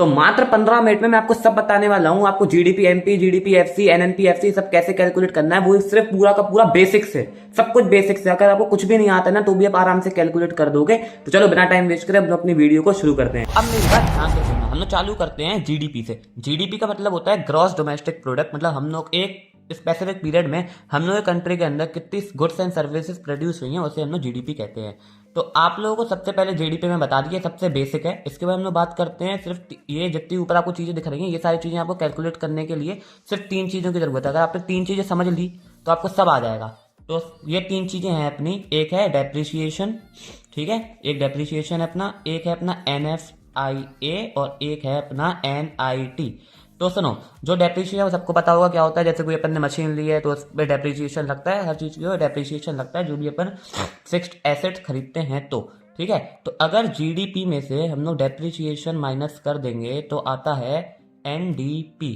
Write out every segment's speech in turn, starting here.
तो मात्र 15 मिनट में मैं आपको सब बताने वाला हूं। आपको GDP MP, GDP FC, NNP FC सब कैसे कैलकुलेट करना है, वो सिर्फ पूरा का पूरा बेसिक्स है। सब कुछ बेसिक्स है। अगर आपको कुछ भी नहीं आता ना तो भी आप आराम से कैलकुलेट कर दोगे। तो चलो बिना टाइम वेस्ट करे हम अपनी वीडियो को शुरू करते हैं। अब मेरी बात ध्यान से सुनना। हम लोग चालू करते हैं जीडीपी से। जीडीपी का मतलब होता है ग्रॉस डोमेस्टिक प्रोडक्ट। मतलब हम लोग एक स्पेसिफिक पीरियड में हम लोग कंट्री के अंदर कितनी गुड्स एंड सर्विसेज प्रोड्यूस हुई हैं उसे हम लोग जीडीपी कहते हैं। तो आप लोगों को सबसे पहले जीडीपी में बता दिया, सबसे बेसिक है। इसके बाद हम लोग बात करते हैं सिर्फ ये जितनी ऊपर आपको चीजें दिख रही हैं, ये सारी चीजें आपको कैलकुलेट करने के लिए सिर्फ 3 चीजों की जरूरत है। अगर आपने 3 चीजें समझ ली तो आपको सब आ जाएगा। तो ये 3 चीजें हैं अपनी। एक है डेप्रिसिएशन, ठीक है, एक डेप्रिसिएशन है अपना, एक है अपना NFIA और एक है अपना NIT। तो सुनो, जो डेप्रिसिएशन सबको पता होगा क्या होता है। जैसे कोई अपन ने मशीन ली है तो उस पर डेप्रिसिएशन लगता है, हर चीज की डेप्रिसिएशन लगता है जो भी अपन फिक्स्ड एसेट खरीदते हैं तो, ठीक है। तो अगर जीडीपी में से हम लोग डेप्रिसिएशन माइनस कर देंगे तो आता है एनडीपी।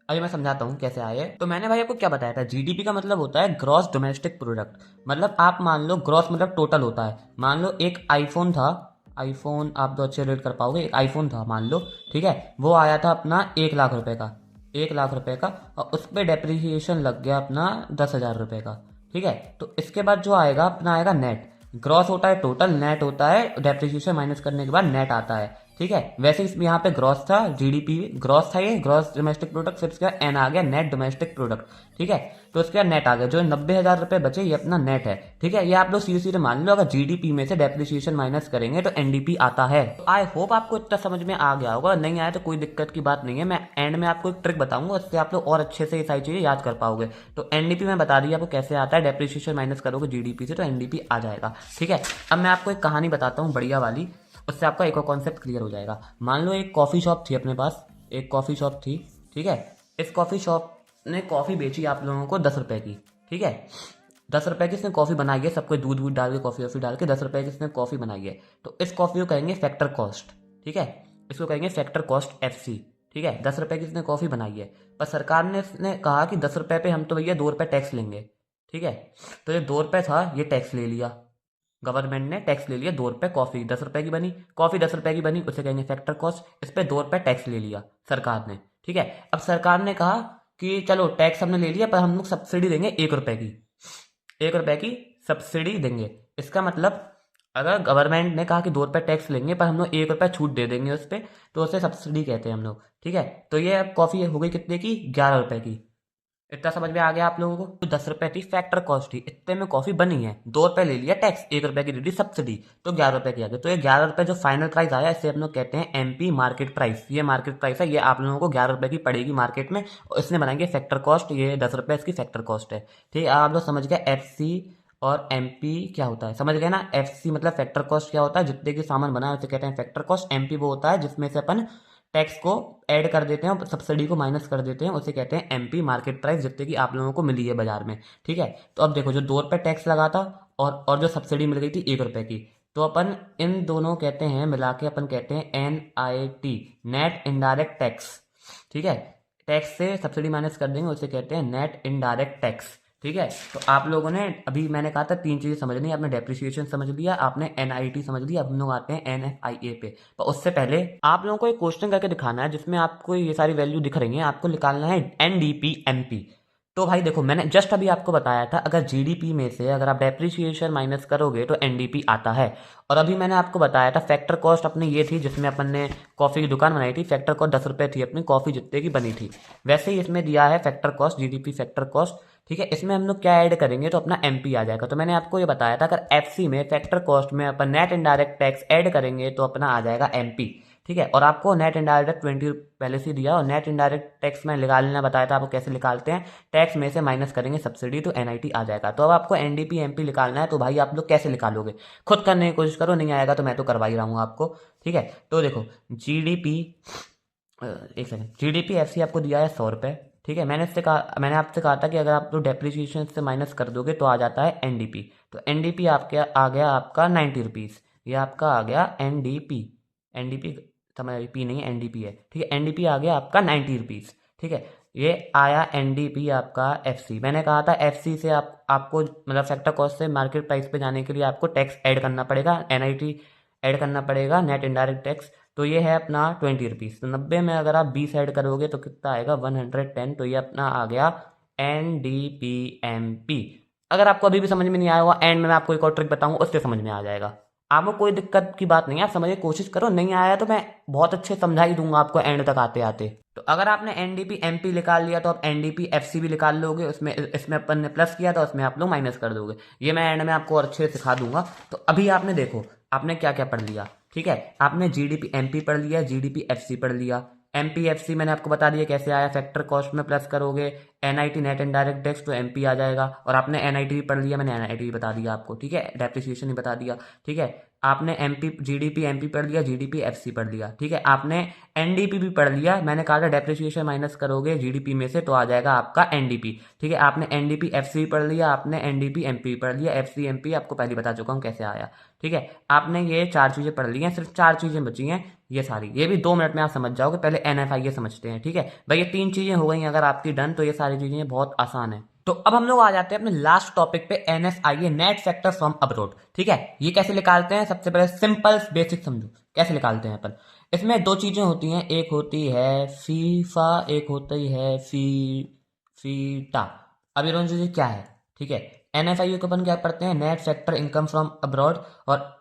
अभी मैं समझाता हूँ कैसे आए। तो मैंने भाई आपको क्या बताया था, जीडीपी का मतलब होता है ग्रॉस डोमेस्टिक प्रोडक्ट। मतलब आप मान लो ग्रॉस मतलब टोटल होता है। मान लो एक आईफोन था, आईफोन आप तो अच्छे रेट कर पाओगे, एक आईफोन था मान लो, ठीक है। वो आया था अपना 1 लाख रुपए का, 1 लाख रुपए का, और उस पर डेप्रिसिएशन लग गया अपना 10,000 रुपए का, ठीक है। तो इसके बाद जो आएगा अपना आएगा नेट। ग्रॉस होता है टोटल, नेट होता है डेप्रिसिएशन माइनस करने के बाद नेट आता है, ठीक है। वैसे इसमें यहाँ पे ग्रॉस था, जीडीपी ग्रॉस था, ये ग्रॉस डोमेस्टिक प्रोडक्ट, फिर उसके बाद एन आ गया नेट डोमेस्टिक प्रोडक्ट, ठीक है। तो उसके बाद नेट आ गया, जो 90,000 रुपए बचे ये अपना नेट है, ठीक है। ये आप लोग सीधे सीधे मान लो अगर जीडीपी में से डेप्रिसिएशन माइनस करेंगे तो एनडीपी आता है। आई होप आपको इतना समझ में आ गया होगा। नहीं आया तो कोई दिक्कत की बात नहीं है, मैं एंड में आपको एक ट्रिक बताऊंगा, उससे आप लोग और अच्छे से ये सारी चीजें याद कर पाओगे। तो एनडीपी मैं बता दिया आपको कैसे आता है, डेप्रिसिएशन माइनस करोगे जीडीपी से तो एनडीपी आ जाएगा, ठीक है। अब मैं आपको एक कहानी बताता हूँ बढ़िया वाली, उससे आपका एक और कॉन्सेप्ट क्लियर हो जाएगा। मान लो एक कॉफ़ी शॉप थी अपने पास, एक कॉफ़ी शॉप थी, ठीक है। इस कॉफ़ी शॉप ने कॉफ़ी बेची आप लोगों को 10 रुपए की, ठीक है। 10 रुपए की इसने कॉफ़ी बनाई है, सबको दूध वूध डाल के कॉफ़ी वॉफ़ी डाल के 10 रुपए की इसने कॉफ़ी बनाई है। तो इस कॉफ़ी को कहेंगे फैक्टर कॉस्ट, ठीक है। इसको कहेंगे फैक्टर कॉस्ट FC, ठीक है। 10 रुपए की इसने कॉफ़ी बनाई है, पर सरकार ने इसने कहा कि 10 रुपए पे हम तो भैया 2 रुपए टैक्स लेंगे, ठीक है। तो ये 2 रुपए था, ये टैक्स ले लिया, गवर्नमेंट ने टैक्स ले लिया। 2 रुपए कॉफी 10 रुपए की बनी, कॉफी 10 रुपए की बनी, उसे कहेंगे फैक्टर कॉस्ट। इस पे 2 रुपए टैक्स ले लिया सरकार ने, ठीक है। अब सरकार ने कहा कि चलो टैक्स हमने ले लिया पर हम लोग सब्सिडी देंगे 1 रुपए की, 1 रुपए की सब्सिडी देंगे। इसका मतलब अगर गवर्नमेंट ने कहा कि 2 रुपए टैक्स लेंगे पर हम लोग 1 रुपए छूट दे देंगे उस पर, तो उसे सब्सिडी कहते हैं हम लोग, ठीक है। तो ये अब कॉफी हो गई कितने की, 11 रुपए की। इतना समझ में आ गया आप लोगों को। तो 10 रुपए थी फैक्टर कॉस्ट थी, इतने में कॉफी बनी है, 2 रुपए ले लिया टैक्स, 1 रुपए की दे दी सब्सिडी, तो 11 रुपए की आ गई। तो ये 11 रुपए जो फाइनल प्राइस आया इसे हम लोग कहते हैं MP मार्केट प्राइस। ये मार्केट प्राइस है, ये आप लोगों को 11 रुपए की पड़ेगी मार्केट में, और इसने बनाएंगे फैक्टर कॉस्ट। ये 10 रुपए इसकी फैक्टर कॉस्ट है, ठीक है। आप लोग समझ गए FC और MP क्या होता है, समझ गए ना। FC मतलब फैक्टर कॉस्ट क्या होता है, जितने की सामान बना है उसे कहते हैं फैक्टर कॉस्ट। MP वो होता है जिसमें से अपन टैक्स को ऐड कर देते हैं और सब्सिडी को माइनस कर देते हैं, उसे कहते हैं MP मार्केट प्राइस, जितने की आप लोगों को मिली है बाजार में, ठीक है। तो अब देखो जो 2 रुपए टैक्स लगा था और जो सब्सिडी मिल गई थी 1 रुपए की, तो अपन इन दोनों कहते हैं मिला के अपन कहते हैं NIT, नेट इनडायरेक्ट टैक्स, ठीक है। टैक्स से सब्सिडी माइनस कर देंगे उसे कहते हैं नेट इनडायरेक्ट टैक्स, ठीक है। तो आप लोगों ने अभी मैंने कहा था 3 चीजें समझनी, आपने डेप्रिसिएशन समझ लिया, आपने NIT समझ लिया, अब हम लोग आते हैं NFIA पे। पर उससे पहले आप लोगों को एक क्वेश्चन करके दिखाना है जिसमें आपको ये सारी वैल्यू दिख रही है, आपको निकालना है NDP MP। तो भाई देखो मैंने जस्ट अभी आपको बताया था अगर जीडीपी में से अगर आप डेप्रिसिएशन माइनस करोगे तो एनडीपी आता है। और अभी मैंने आपको बताया था फैक्टर कॉस्ट अपनी ये थी जिसमें अपन ने कॉफ़ी की दुकान बनाई थी, फैक्टर कॉस्ट 10 रुपए थी अपनी, कॉफ़ी जितने की बनी थी। वैसे ही इसमें दिया है factor cost, GDP factor cost, ठीक है। इसमें हम लोग क्या ऐड करेंगे तो अपना MP आ जाएगा। तो मैंने आपको ये बताया था अगर FC में फैक्टर कॉस्ट में अपन नेट इनडायरेक्ट टैक्स ऐड करेंगे तो अपना आ जाएगा MP, ठीक है। और आपको नेट इनडायरेक्ट 20 पहले से दिया, और नेट इनडायरेक्ट टैक्स में निकालना बताया था आपको कैसे निकालते हैं। टैक्स में से माइनस करेंगे सब्सिडी तो NIT आ जाएगा। तो अब आपको NDP MP निकालना है, तो भाई आप लोग कैसे निकालोगे, खुद करने की कोशिश करो, नहीं आएगा तो मैं तो करवा ही रहा हूँ आपको, ठीक है। तो देखो GDP, एक सेकंड, GDP FC आपको दिया है 100 रुपये, ठीक है। मैंने आपसे कहा था कि अगर आप लोग डेप्रिसिएशन से माइनस कर दोगे तो आ जाता है NDP। तो NDP आपके आ गया आपका 90 रुपीज़, ये आपका आ गया NDP समझ पी नहीं है NDP है, ठीक है। NDP आ गया आपका 90 रुपीज़, ठीक है। ये आया NDP आपका FC। मैंने कहा था FC से आपको मतलब फैक्टर कॉस्ट से मार्केट प्राइस पे जाने के लिए आपको टैक्स ऐड करना पड़ेगा, NIT ऐड करना पड़ेगा, नेट इनडायरेक्ट टैक्स। तो ये है अपना 20 रुपीज़। तो 90 में अगर आप 20 ऐड करोगे तो कितना आएगा 110। तो ये अपना आ गया NDPMP। अगर आपको अभी भी समझ में नहीं आया हुआ, एंड में मैं आपको एक और ट्रिक बताऊंगा, उससे समझ में आ जाएगा। आपको कोई दिक्कत की बात नहीं है, आप समझने की कोशिश करो, नहीं आया तो मैं बहुत अच्छे समझा ही दूंगा आपको एंड तक आते आते। तो अगर आपने NDPMP निकाल लिया तो आप NDPFC भी निकाल लोगे। उसमें इसमें अपन ने प्लस किया था, उसमें आप लोग माइनस कर दोगे। ये मैं एंड में आपको और अच्छे से सिखा दूंगा। तो अभी आपने देखो आपने क्या क्या पढ़ लिया, ठीक है। आपने GDPMP पढ़ लिया, GDPFC पढ़ लिया। MPFC मैंने आपको बता दिया कैसे आया, फैक्टर कॉस्ट में प्लस करोगे NIT नेट इनडायरेक्ट टैक्स तो MP आ जाएगा। और आपने NIT भी पढ़ लिया, मैंने NIT भी बता दिया आपको, ठीक है, डेप्रिसिएशन ही बता दिया, ठीक है। आपने GDPMP पढ़ लिया, GDPFC पढ़ लिया, ठीक है। आपने NDP भी पढ़ लिया, मैंने कहा था डेप्रिसिएशन माइनस करोगे GDP में से तो आ जाएगा आपका NDP, ठीक है। आपने NDPFC पढ़ लिया, आपने NDPMP पढ़ लिया, FCMP आपको पहले बता चुका हूँ कैसे आया, ठीक है। आपने ये 4 चीज़ें पढ़ ली हैं, सिर्फ 4 चीज़ें बची हैं ये सारी, ये भी 2 मिनट में आप समझ जाओगे। पहले NFIA समझते हैं, ठीक है भाई। ये 3 चीज़ें हो गई अगर आपकी डन, तो ये सारी चीज़ें बहुत आसान है। तो अब हम लोग आ जाते हैं अपने लास्ट टॉपिक पे, NFIA net factor from abroad, ठीक है। ये कैसे निकालते हैं, सबसे पहले सिंपल बेसिक समझो कैसे निकालते हैं अपन। इसमें 2 चीज़ें होती हैं, एक होती है फीफा, एक होती है फीटा। अब ये दोनों चीज़ें क्या है, ठीक है। NFIA को अपन क्या पढ़ते हैं, net factor income from abroad. और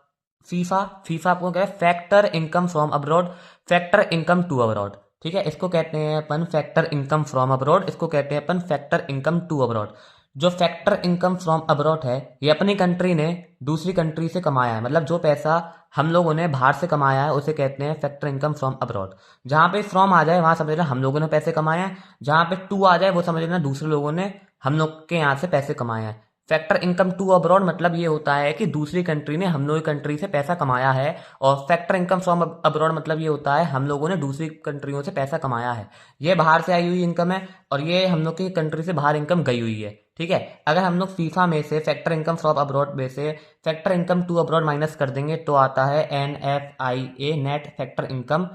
फीफा आपको क्या है, factor income from abroad, factor income to abroad, ठीक है। इसको कहते हैं अपन फैक्टर इनकम फ्रॉम अब्रॉड, इसको कहते हैं अपन फैक्टर इनकम टू अब्रॉड। जो फैक्टर इनकम फ्रॉम अब्रॉड है, ये अपनी कंट्री ने दूसरी कंट्री से कमाया है, मतलब जो पैसा हम लोगों ने बाहर से कमाया है उसे कहते हैं फैक्टर इनकम फ्रॉम अब्रॉड। जहां पे फ्रॉम आ जाए वहां समझ लेना हम लोगों ने पैसे कमाए हैं, जहां पे टू आ जाए वो समझ लेना दूसरे लोगों ने हम लोग के यहाँ से पैसे कमाए हैं। फैक्टर इनकम टू अब्रॉड मतलब ये होता है कि दूसरी कंट्री ने हम लोग की कंट्री से पैसा कमाया है, और फैक्टर इनकम फ्रॉम अब्रॉड मतलब ये होता है हम लोगों ने दूसरी कंट्रियों से पैसा कमाया है। ये बाहर से आई हुई इनकम है और ये हम लोग की कंट्री से बाहर इनकम गई हुई है, ठीक है। अगर हम लोग फीफा में से फैक्टर इनकम फ्रॉम अब्रॉड में से factor income to abroad minus कर देंगे तो आता है NFIA net factor income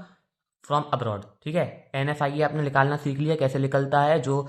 from abroad, ठीक है। NFIA आपने निकालना सीख लिया कैसे निकलता है। जो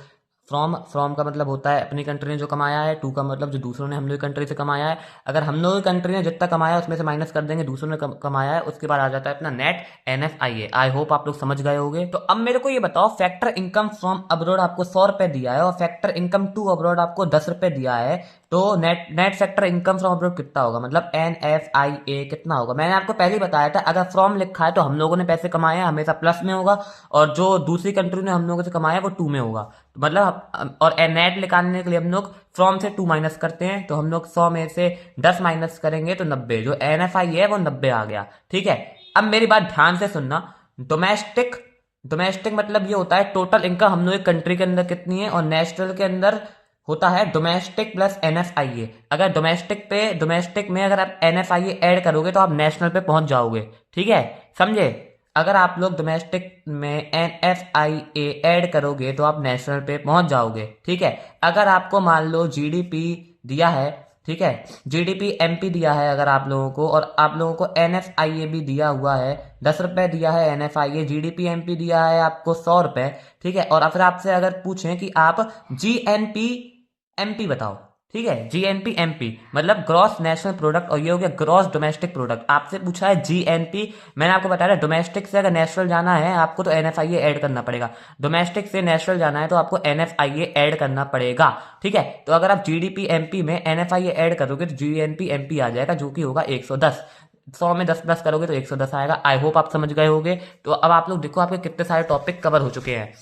फ्रॉम का मतलब होता है अपनी कंट्री ने जो कमाया है, टू का मतलब जो दूसरों ने हम लोग की कंट्री से कमाया है। अगर हम लोग की कंट्री ने जितना कमाया है उसमें से माइनस कर देंगे दूसरों ने कमाया है, उसके बाद आ जाता है अपना नेट NFIA। आई होप आप लोग समझ गए होंगे। तो अब मेरे को ये बताओ, फैक्टर इनकम फ्रॉम अब्रॉड आपको 100 रुपए दिया है और फैक्टर इनकम टू अब्रॉड आपको 10 रुपए दिया है, तो net factor income from abroad कितना होगा, मतलब NFIA कितना होगा। मैंने आपको पहले ही बताया था, अगर फ्रॉम लिखा है तो हम लोगों ने पैसे कमाए हैं, हमेशा प्लस में होगा, और जो दूसरी कंट्री ने हम लोगों से कमाया है वो 2 में होगा, मतलब। और नेट निकालने के लिए हम लोग फ्रॉम से 2 माइनस करते हैं, तो हम लोग 100 में से 10 माइनस करेंगे तो 90, जो NFIA है वो 90 आ गया, ठीक है। अब मेरी बात ध्यान से सुनना, डोमेस्टिक मतलब ये होता है टोटल इनकम हम लोग कंट्री के अंदर कितनी है, और नेशनल के अंदर होता है डोमेस्टिक प्लस NFIA। अगर डोमेस्टिक में अगर आप NFIA ऐड करोगे तो आप नेशनल पे पहुंच जाओगे, ठीक है, समझे। अगर आप लोग डोमेस्टिक में NFIA ऐड करोगे तो आप नेशनल पे पहुंच जाओगे, ठीक है। अगर आपको मान लो GDP दिया है, ठीक है, GDPMP दिया है अगर आप लोगों को, और आप लोगों को NFIA भी दिया हुआ है, 10 रुपए दिया है NFIA, GDPMP दिया है आपको 100 रुपए, ठीक है। और फिर आपसे अगर पूछें कि आप GNPMP बताओ, ठीक है, GNPMP मतलब ग्रॉस नेशनल प्रोडक्ट, और ये हो गया ग्रॉस डोमेस्टिक प्रोडक्ट। आपसे पूछा है GNP, मैंने आपको बताया डोमेस्टिक से अगर नेशनल जाना है आपको तो NFIA ऐड करना पड़ेगा, डोमेस्टिक से नेशनल जाना है तो आपको NFIA ऐड करना पड़ेगा, ठीक है। तो अगर आप GDPMP में NFIA ऐड करोगे तो GNPMP आ जाएगा, जो कि होगा 110। 100 में 10 प्लस करोगे तो 110 आएगा। आई होप आप समझ गए होंगे। तो अब आप लोग देखो आपके कितने सारे टॉपिक कवर हो चुके हैं।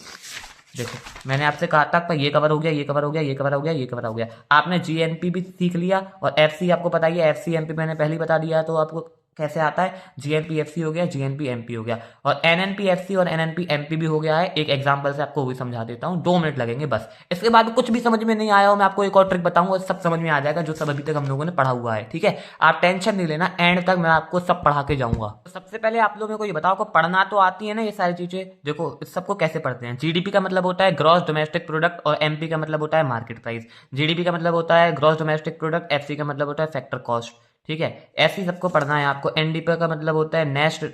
देखो मैंने आपसे कहा था पर ये कवर हो गया, ये कवर हो गया, ये कवर हो गया, ये कवर हो गया। आपने GNP भी सीख लिया, और FC आपको पता ही है, FCMP मैंने पहले ही बता दिया, तो आपको कैसे आता है। GNPFC हो गया, GNPMP हो गया, और NNPFC और NNPMP भी हो गया है। एक एग्जांपल से आपको वो भी समझा देता हूँ, 2 मिनट लगेंगे बस। इसके बाद कुछ भी समझ में नहीं आया हो मैं आपको एक और ट्रिक बताऊंगा, सब समझ में आ जाएगा जो सब अभी तक हम लोगों ने पढ़ा हुआ है, ठीक है। आप टेंशन नहीं लेना, एंड तक मैं आपको सब पढ़ा के जाऊंगा। तो सबसे पहले आप लोगों को ये बताओ को पढ़ना तो आती है ना ये सारी चीजें। देखो इस सबको कैसे पढ़ते हैं। GDP का मतलब होता है ग्रॉस डोमेस्टिक प्रोडक्ट, और MP का मतलब होता है मार्केट प्राइस। GDP का मतलब होता है ग्रॉस डोमेस्टिक प्रोडक्ट, FC का मतलब होता है फैक्टर कॉस्ट, ठीक है। ऐसे ही सबको पढ़ना है आपको। NDP का मतलब होता है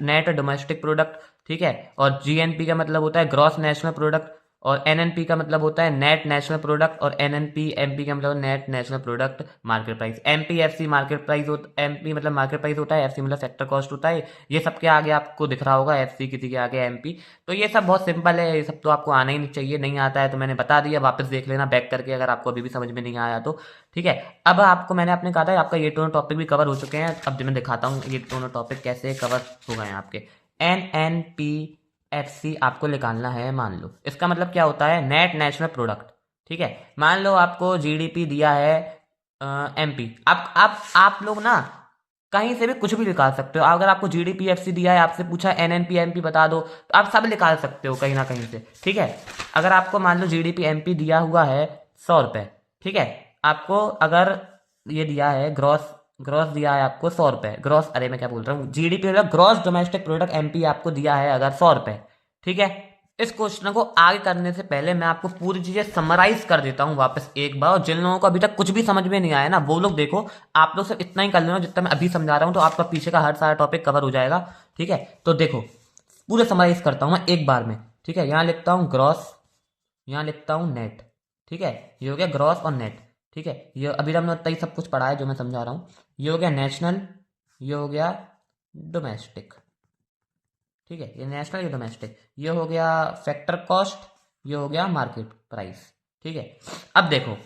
नेट डोमेस्टिक प्रोडक्ट, ठीक है, और GNP का मतलब होता है ग्रॉस नेशनल प्रोडक्ट, और एनएनपी का मतलब होता है नेट नेशनल प्रोडक्ट, और एनएनपी एमपी का मतलब net national product market price. MPFC market price होता, एमपी मतलब मार्केट प्राइस होता है, एफसी मतलब फैक्टर कॉस्ट होता है। ये सब के आगे आपको दिख रहा होगा एफसी, किसी के आगे एमपी। तो ये सब बहुत सिंपल है, ये सब तो आपको आना ही नहीं चाहिए। नहीं आता है तो मैंने बता दिया, वापस देख लेना बैक करके अगर आपको अभी भी समझ में नहीं आया तो। ठीक है, अब आपको मैंने आपने कहा था आपका ये दोनों टॉपिक भी कवर हो चुके हैं। अब मैं दिखाता हूँ ये दोनों टॉपिक कैसे कवर हो गए हैं आपके। एनएनपीएफसी आपको निकालना है। मान लो इसका मतलब क्या होता है, नेट नेशनल प्रोडक्ट। ठीक है, मान लो आपको जीडीपी दिया है एमपी। आप लोग ना कहीं से भी कुछ भी निकाल सकते हो। अगर आपको जीडीपी एफसी दिया है, आपसे पूछा एनएनपी एमपी बता दो, तो आप सब निकाल सकते हो कहीं ना कहीं से। ठीक है, अगर आपको मान लो जीडीपी एमपी दिया हुआ है 100 रुपये। ठीक है, आपको अगर ये दिया है ग्रॉस, ग्रॉस दिया है आपको 100 रुपये, ग्रॉस, अरे मैं क्या बोल रहा हूँ, जीडीपी मतलब ग्रॉस डोमेस्टिक प्रोडक्ट एमपी आपको दिया है अगर 100 रुपये। ठीक है, इस क्वेश्चन को आगे करने से पहले मैं आपको पूरी चीजें समराइज कर देता हूँ वापस एक बार। और जिन लोगों को अभी तक कुछ भी समझ में नहीं आया ना, वो लोग देखो, आप लोग सिर्फ इतना ही कर लेना जितना मैं अभी समझा रहा हूँ, तो आपका पीछे का हर सारा टॉपिक कवर हो जाएगा। ठीक है, तो देखो पूरे समराइज करता हूँ मैं एक बार में। ठीक है, यहाँ लिखता हूँ ग्रॉस, यहाँ लिखता हूँ नेट। ठीक है, ये हो गया ग्रॉस और नेट। ठीक है, ये अभी हमने उतना ही सब कुछ पढ़ा है जो मैं समझा रहा हूँ। ये हो गया नेशनल, ये हो गया डोमेस्टिक। ठीक है, ये नेशनल, ये डोमेस्टिक, ये हो गया फैक्टर कॉस्ट, ये हो गया मार्केट प्राइस। ठीक है, अब देखो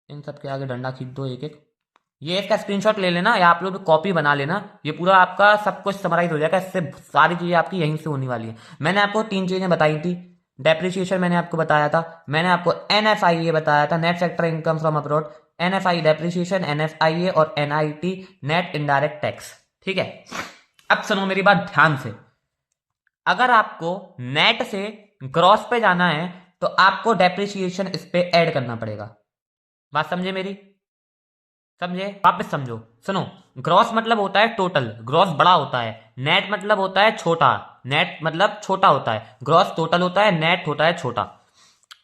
इन सब के आगे डंडा खींच दो एक एक। ये इसका स्क्रीनशॉट ले लेना या आप लोग कॉपी बना लेना, ये पूरा आपका सब कुछ समराइज हो जाएगा। इससे सारी चीजें आपकी यहीं से होने वाली है। मैंने आपको 3 चीजें बताई थी। डेप्रिसिएशन मैंने आपको बताया था, मैंने आपको एनएफआईए बताया था, net factor income from abroad, NFI depreciation, NFIA और एनआईटी नेट इनडायरेक्ट टैक्स। ठीक है, अब सुनो मेरी बात ध्यान से। अगर आपको नेट से ग्रॉस पे जाना है तो आपको डेप्रिसिएशन इस पे ऐड करना पड़ेगा। बात समझे मेरी? समझे? वापस समझो, सुनो। ग्रॉस मतलब होता है टोटल, ग्रॉस बड़ा होता है। नेट मतलब होता है छोटा, नेट मतलब छोटा होता है। ग्रॉस टोटल होता है, नेट होता है छोटा।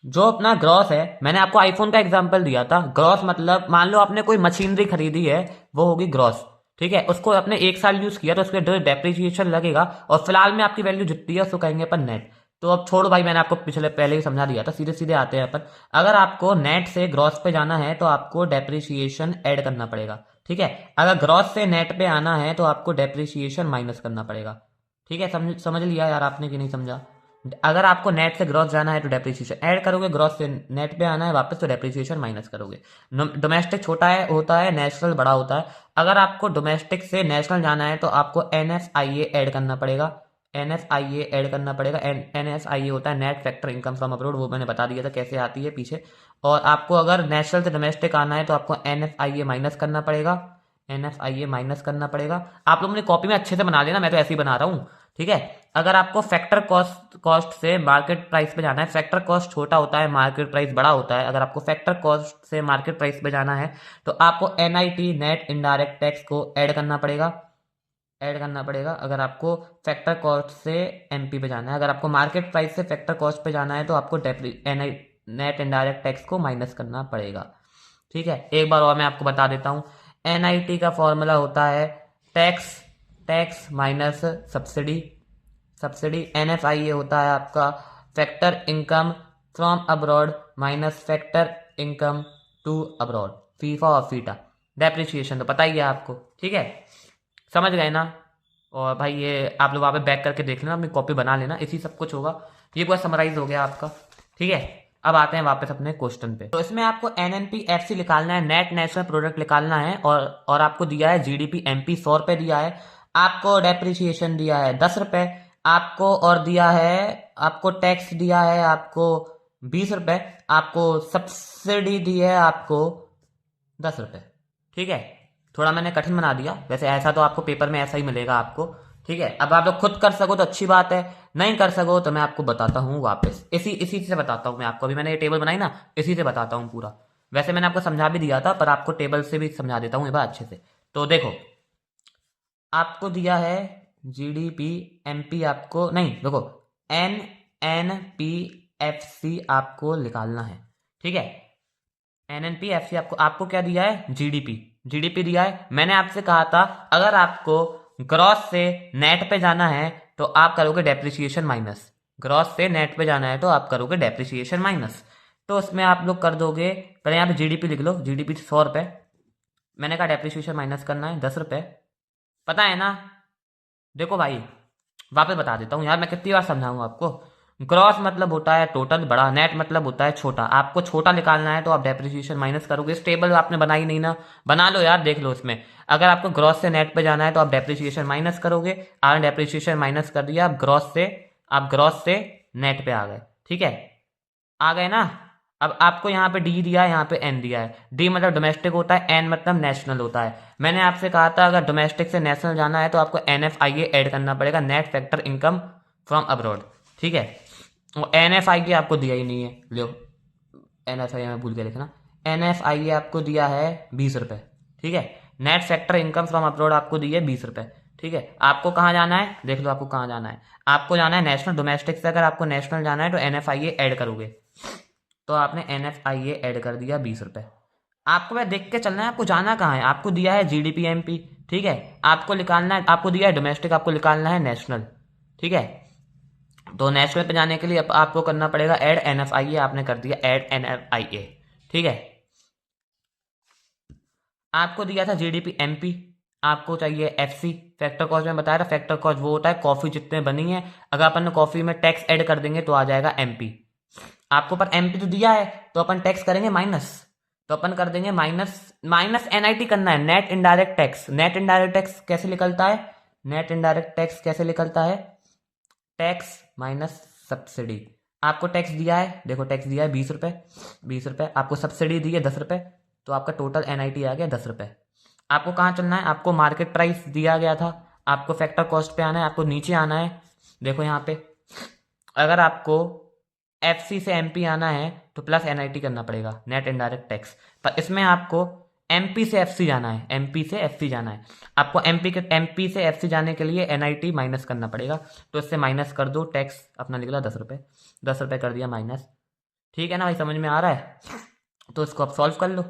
जो अपना ग्रॉस है, मैंने आपको आईफोन का एग्जांपल दिया था। ग्रॉस मतलब मान लो आपने कोई मशीनरी खरीदी है, वो होगी ग्रॉस। ठीक है, उसको आपने 1 साल यूज किया तो उसके डेप्रिसिएशन लगेगा, और फिलहाल में आपकी वैल्यू जितनी है उसको कहेंगे अपन नेट। तो अब छोड़ो भाई, मैंने आपको पिछले पहले ही समझा दिया था, सीधे सीधे आते हैं अपन। अगर आपको नेट से ग्रॉस पे जाना है तो आपको डेप्रिसिएशन ऐड करना पड़ेगा। ठीक है, अगर ग्रॉस से नेट पे आना है तो आपको डेप्रिसिएशन माइनस करना पड़ेगा। ठीक है, समझ समझ लिया यार आपने कि नहीं समझा? अगर आपको नेट से ग्रॉस जाना है तो डेप्रिसिएशन ऐड करोगे, ग्रॉस से नेट पे आना है वापस तो डेप्रिसिएशन माइनस करोगे। डोमेस्टिक छोटा है होता है, नेशनल बड़ा होता है। अगर आपको डोमेस्टिक से नेशनल जाना है तो आपको एनएफआईए ऐड करना पड़ेगा। एनएफआईए ऐड करना पड़ेगा। एनएफआईए होता है net factor income from abroad, वो मैंने बता दिया था कैसे आती है पीछे। और आपको अगर नेशनल से डोमेस्टिक आना है तो आपको एनएफआईए माइनस करना पड़ेगा। एनएफआईए माइनस करना पड़ेगा। आप लोगों ने कॉपी में अच्छे से बना लेना, मैं तो ऐसे ही बना रहा हूँ। ठीक है, अगर आपको फैक्टर कॉस्ट से मार्केट प्राइस पे जाना है, फैक्टर कॉस्ट छोटा होता है, मार्केट प्राइस बड़ा होता है। अगर आपको फैक्टर कॉस्ट से मार्केट प्राइस पे जाना है तो आपको एनआईटी नेट इनडायरेक्ट टैक्स को ऐड करना पड़ेगा, ऐड करना पड़ेगा। अगर आपको फैक्टर कॉस्ट से एमपी पे जाना है, अगर आपको मार्केट प्राइस से फैक्टर कॉस्ट पे जाना है तो आपको नेट इनडायरेक्ट टैक्स को माइनस करना पड़ेगा। ठीक है, एक बार और मैं आपको बता देता हूँ। एनआईटी का फॉर्मूला होता है tax, tax minus subsidy, subsidy. NFIA होता है आपका factor income from abroad minus factor income to abroad, FIFA और फीटा। डेप्रिसिएशन तो पता ही है आपको। ठीक है, समझ गए ना? और भाई ये आप लोग वहाँ पे बैक करके देख लेना, अपनी कॉपी बना लेना, इसी सब कुछ होगा। ये पूरा समराइज हो गया आपका। ठीक है, अब आते हैं वापस अपने क्वेश्चन पे। तो इसमें आपको एनएनपीएफसी निकालना है, नेट नेशनल प्रोडक्ट निकालना है, और आपको दिया है जीडीपी एमपी 100 रुपये दिया है, आपको डेप्रिसिएशन दिया है 10 रुपये, आपको और दिया है, आपको टैक्स दिया है आपको 20 रुपये, आपको सब्सिडी दी है आपको 10 रुपये। ठीक है, थोड़ा मैंने कठिन बना दिया, वैसे ऐसा तो आपको पेपर में ऐसा ही मिलेगा आपको। ठीक है, अब आप लोग खुद कर सको तो अच्छी बात है, नहीं कर सको तो मैं आपको बताता हूँ वापस, इसी से बताता हूँ मैं आपको। अभी मैंने ये टेबल बनाई ना, इसी से बताता हूँ पूरा। वैसे मैंने आपको समझा भी दिया था, पर आपको टेबल से भी समझा देता हूँ एक बार अच्छे से। तो देखो, आपको दिया है जीडीपी एमपी, आपको नहीं, देखो एनएनपीएफसी आपको निकालना है। ठीक है, एनएनपीएफसी आपको क्या दिया है? जीडीपी, जीडीपी दिया है। मैंने आपसे कहा था अगर आपको ग्रॉस से नेट पे जाना है तो आप करोगे डेप्रिसिएशन माइनस। ग्रॉस से नेट पे जाना है तो आप करोगे डेप्रिसिएशन माइनस। तो उसमें आप लोग कर दोगे, पहले यहाँ पे जीडीपी लिख लो, जीडीपी 100 रुपये, मैंने कहा डेप्रिसिएशन माइनस करना है 10 रुपये, पता है ना। देखो भाई वापस बता देता हूँ यार, मैं कितनी बार समझाऊंगा आपको। ग्रॉस मतलब होता है टोटल बड़ा, नेट मतलब होता है छोटा। आपको छोटा निकालना है तो आप डेप्रिसिएशन माइनस करोगे। इस टेबल आपने बनाई नहीं ना, बना लो यार, देख लो इसमें। अगर आपको ग्रॉस से नेट पे जाना है तो आप डेप्रिसिएशन माइनस करोगे। आपने डेप्रिसिएशन माइनस कर दिया, आप ग्रॉस से नेट पे आ गए, ठीक है, आ गए ना। अब आपको यहाँ पे डी दिया है, यहाँ पे एन दिया है। डी मतलब डोमेस्टिक होता है, एन मतलब नेशनल होता है। मैंने आपसे कहा था अगर डोमेस्टिक से नेशनल जाना है तो आपको NFIA ऐड करना पड़ेगा, net factor income from abroad, ठीक है। और NFIA आपको दिया ही नहीं है, लो NFIA में भूल के लिखना। NFIA आपको दिया है 20 रुपये, ठीक है। Net factor income from abroad आपको दी है 20 रुपये, ठीक है। आपको कहाँ जाना है, देख लो आपको कहाँ जाना है। आपको जाना है नेशनल, डोमेस्टिक से अगर आपको नेशनल जाना है तो NFIA ऐड करोगे। तो आपने NFIA ऐड कर दिया 20 रुपये। आपको वह देख के चलना है आपको जाना कहाँ है। आपको दिया है GDP MP, ठीक है। आपको निकालना है, आपको दिया है डोमेस्टिक, आपको निकालना है नेशनल, ठीक है। तो नेशनल पे जाने के लिए आपको करना पड़ेगा ऐड NFIA, आपने कर दिया ऐड NFIA, ठीक है। आपको दिया था GDP MP, आपको चाहिए FC, फैक्टर कॉस्ट में बताया था। फैक्टर कॉस्ट वो होता है कॉफ़ी जितने बनी है, अगर अपन कॉफ़ी में टैक्स ऐड कर देंगे तो आ जाएगा MP। आपको पर MP तो दिया है तो अपन टैक्स करेंगे माइनस, तो अपन कर देंगे माइनस, माइनस NIT करना है, net indirect tax. Net indirect tax कैसे निकलता है, नेट इनडायरेक्ट टैक्स कैसे निकलता है, टैक्स माइनस सब्सिडी। आपको टैक्स दिया है, देखो टैक्स दिया है 20 रुपये, 20 रुपये, आपको सब्सिडी दी है 10 रुपये, तो आपका टोटल NIT आ गया 10 रुपये। आपको कहाँ चलना है, आपको मार्केट प्राइस दिया गया था, आपको फैक्टर कॉस्ट पे आना है, आपको नीचे आना है। देखो यहाँ पे अगर आपको FC से MP आना है तो प्लस NIT करना पड़ेगा, नेट इनडायरेक्ट टैक्स। पर इसमें आपको MP से FC जाना है, MP से FC जाना है। आपको MP से FC जाने के लिए NIT माइनस करना पड़ेगा, तो इससे माइनस कर दो। टैक्स अपना निकला 10 रुपये, 10 रुपये कर दिया माइनस, ठीक है ना भाई, समझ में आ रहा है। तो इसको आप सॉल्व कर लो,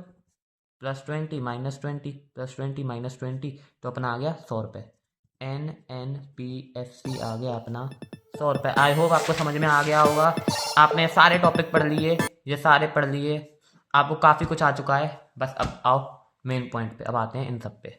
+20 -20 +20 -20, तो अपना आ गया 100 रुपये। NNPFC आ गया अपना 100 रुपये। आई होप आपको समझ में आ गया होगा। आपने सारे टॉपिक पढ़ लिए, ये सारे पढ़ लिए, आपको काफ़ी कुछ आ चुका है। बस अब आओ मेन पॉइंट पे, अब आते हैं इन सब पे।